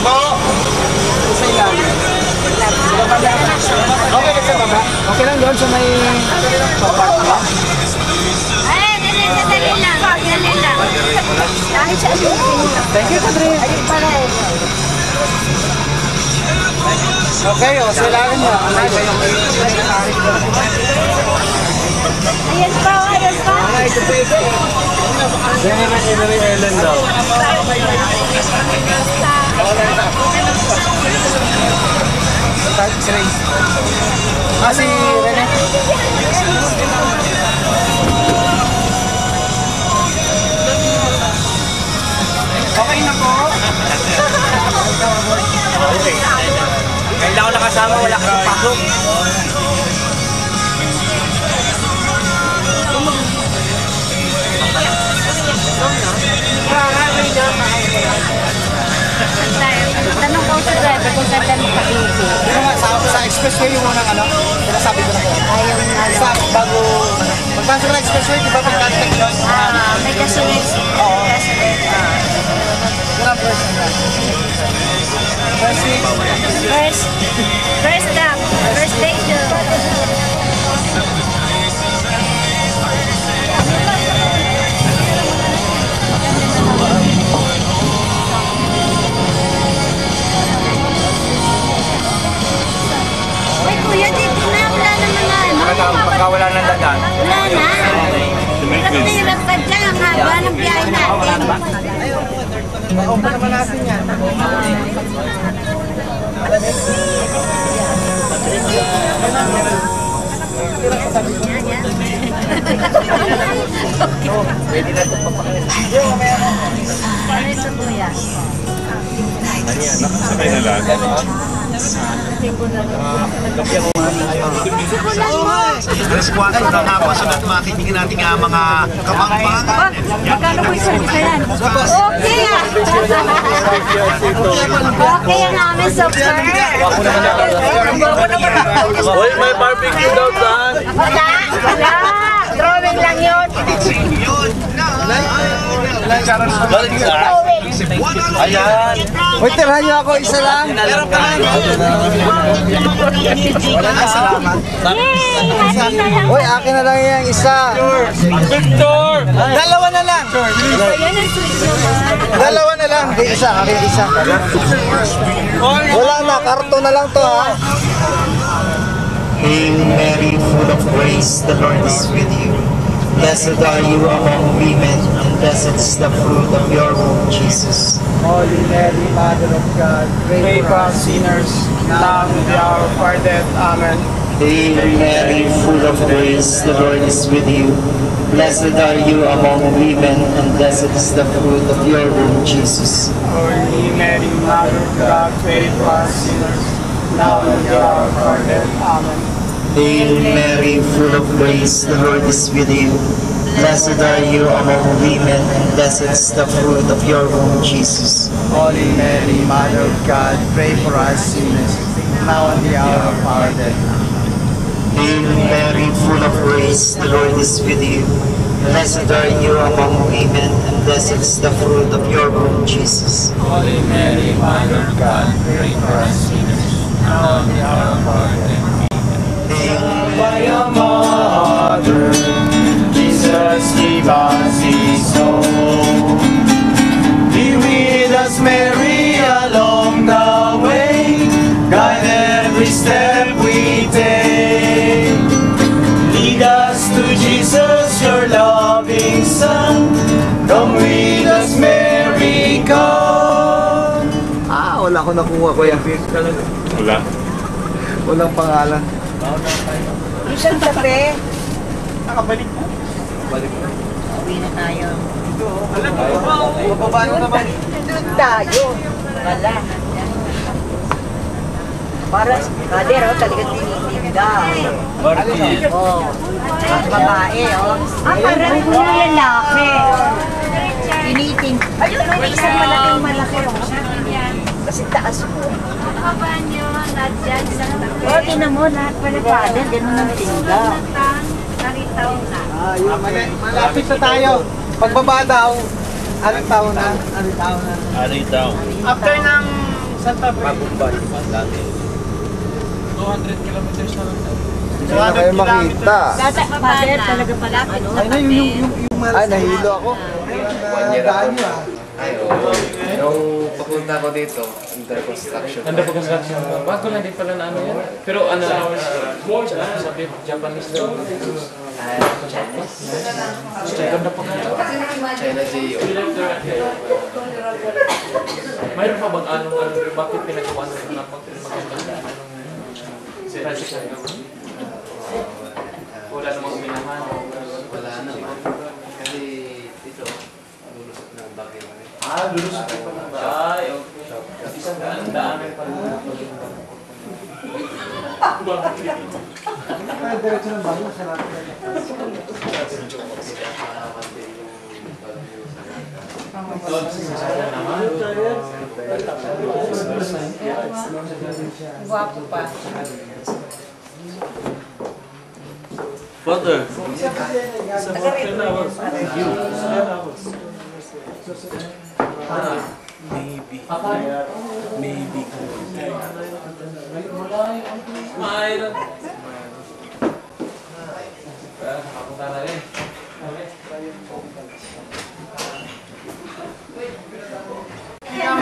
po. Sa ilalim. Okay, sa baba. Okay lang doon sa may park ba? Ay, dali lang. Kahit sa asin. Thank you, Padre. Ayun pala eh. Okay, o, sa ilalim niya. Ayan pa, ayan pa. Yan naman, Hillary Ellen daw. Si Rene. Okay na po. Okay. Kailangan ko nakasama, wala kang pasok. Tanong ko sa driver kung saan kami pakiki. Pero nga, sa expressway yung unang ano, sinasabi ko na ko. Ayaw na. Sa bago, magpasok na expressway, di ba may contact doon? May kasunod. Oo. Ganun first na. First stop. First station. Ay, kuya, dito na. Wala naman na. Pagka wala ng dadan. Wala na. Hirap na hirap ka dyan. Ang haba ng biyahe natin. Open naman natin yan. Pwede na ito papakain. Ano ito, kuya? Ano yan? Nakasakay na lang. Alas 4 ng hapon, so makikinig natin nga mga kamangmangan. Magkano po isa yan? Okay ah! Okay ang aming super! Uy, may barbecue daw saan? Wala! Wala! Drawing lang yun! Balik sa. Ayan. Uy, tirahan niyo ako, isa lang. Meron pa lang. Salamat. Yay! Uy, akin na lang yung isa. Victor! Dalawa na lang. Yan ang sweet naman. Dalawa na lang. Isa, akin isa. Wala na, karto na lang to ha. Hail Mary, full of grace, the Lord is with you. Blessed are you among women, and blessed is the fruit of your womb, Jesus. Holy Mary, Mother of God, pray for us sinners, now and at the hour of our death. Amen. Hail Mary, full of grace, the Lord is with you. Blessed are you among women, and blessed is the fruit of your womb, Jesus. Holy Mary, Mother of God, pray for us sinners, now and at the hour of our death. Amen. Hail Mary, full of grace, the Lord is with you. Blessed are you among women, and blessed is the fruit of your womb, Jesus. Holy Mary, Mother of God, pray for us sinners, now and at the hour of our death. Hail Mary, full of grace, the Lord is with you. Blessed are you among women, and blessed is the fruit of your womb, Jesus. Holy Mary, Mother of God, pray for us sinners, now and at the hour of our death. By a mother, Jesus gave us His soul. Be with us, Mary, along the way. Guide every step we take. Lead us to Jesus, your loving Son. Come with us, Mary, come. Wala ko nakuha ko yan. Wala. Walang pangalan. Isang kape. Nakabalik na. Balik na. Uwi na tayo. Ito, alam mo, mababa na naman. Doon tayo. Wala. Para, kader, talagang tinitinda. Oo. At babae, parang yung lalaki. Tiniting. Ayun, may isang malaki. Kasi taas mo. O, tinan mo, lahat pala pader, ganun ang tinda. Malapit na tayo. Pagbaba daw, anong taon na? Ari daw. After ng Saan tayo? Magumbay. Dati. 200 kilometers na lang tayo. Hindi na kayo makita. Dati mother talaga malapit sa Ay na, yung Ay, nahilo ako. Daan nyo ah. Nung papunta ko dito, under construction. Under construction. Bago lang din pala na ano yan. Pero ano, sabi Japanese daw. Chinese? Ganda pa nga. China JO. Mayroon pa bang ano, bakit pinagawa nila na maganda? Wala namang minahan. Wala naman. Kasi dito, lulusot ng bagay. Lulusot pa pala ba? Ay, okay. Isang daan pa rin. Ay, diretso ng bago. Sarap na. Guwapo pa. Father. Maybe. Mayroon. Nakapunta na rin.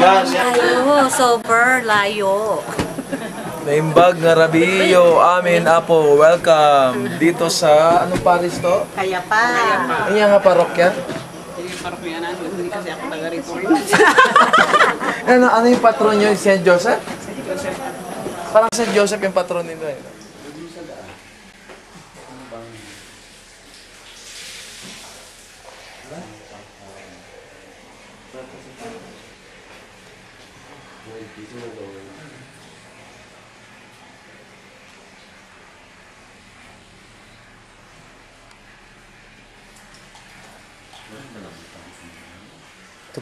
Layo, super layo. Naimbag nga Rabiyo, amin apo, welcome dito sa, anong paris to? Kaya pa. Ano nga parokya? Hindi kasi ako taga rito rin. Ano yung patron nyo? St. Joseph? Parang St. Joseph yung patron nila eh.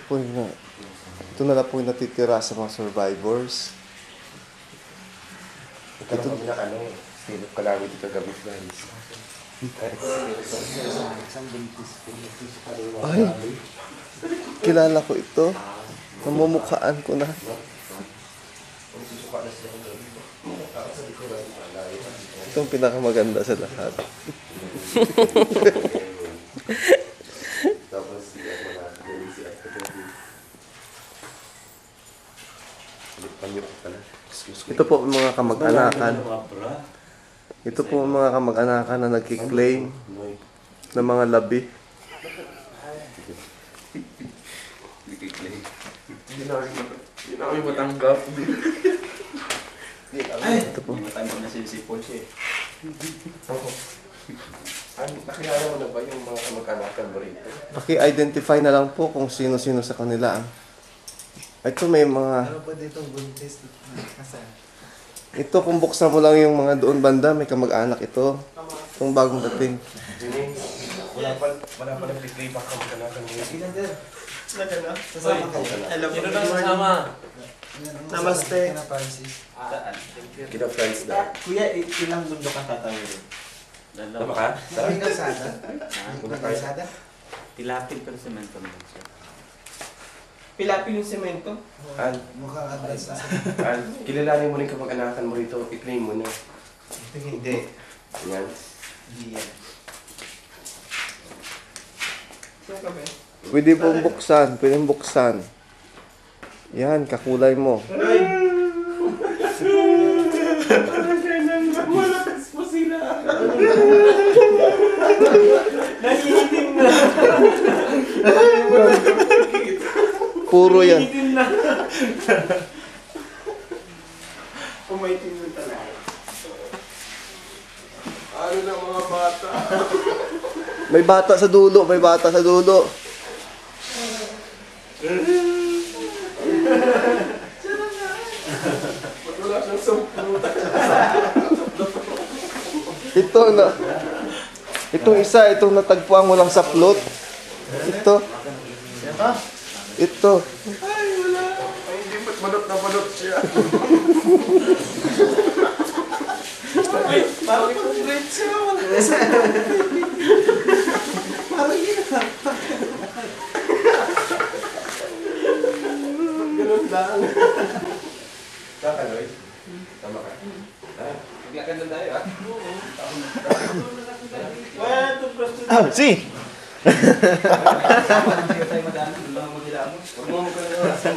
Ito na lang po yung natitira sa mga survivors. Ito na ano, silip ka lang dito kagabi guys. Ay, kilala ko ito. Namumukhaan ko na. Ito ang pinakamaganda sa lahat. Ito po ang mga kamag-anakan. Ito po ang mga kamag-anakan na nagkiklaim ng mga labi. Hindi na kami matanggap. Ito po. Nakilala mo na ba yung mga kamag-anakan mo rito? Paki-identify na lang po kung sino-sino sa kanila. Ito may mga... Ano ba dito buntis? Ito kung buksan mo lang yung mga doon banda, may kamag-anak ito. Itong bagong dating. Wala pa nag-playback kamag-anakan mo. Sasama ka. Alam Sino na kasama? Namaste. Kina friends daw. Kuya, ilang mundo ka tatawin? Tama ka? May kalsada? May kalsada? Tilapil pero semento naman siya. Pilapil yung semento? Al, Mukhang advance kilalanin mo rin kamag-anakan mo rito, i-claim mo na. Hindi. Yan. Hindi yan. Pwede pong buksan, pwede buksan. Yan, kakulay mo. Malakas po sila. Nangingitim na. Puro yan. Umaitim na talaga. Ano na mga bata? May bata sa dulo, may bata sa dulo. Ito na. Itong isa, itong natagpuan mo lang sa plot. Ito. Ito. Hindi ba't balot na balot siya? Parang yung great siya. Parang yun. Ganun lang. Kakaloy? Tama ka. Maglakad na tayo, ha? Si! Huwag mo magkailangan. Huwag mo magkailangan.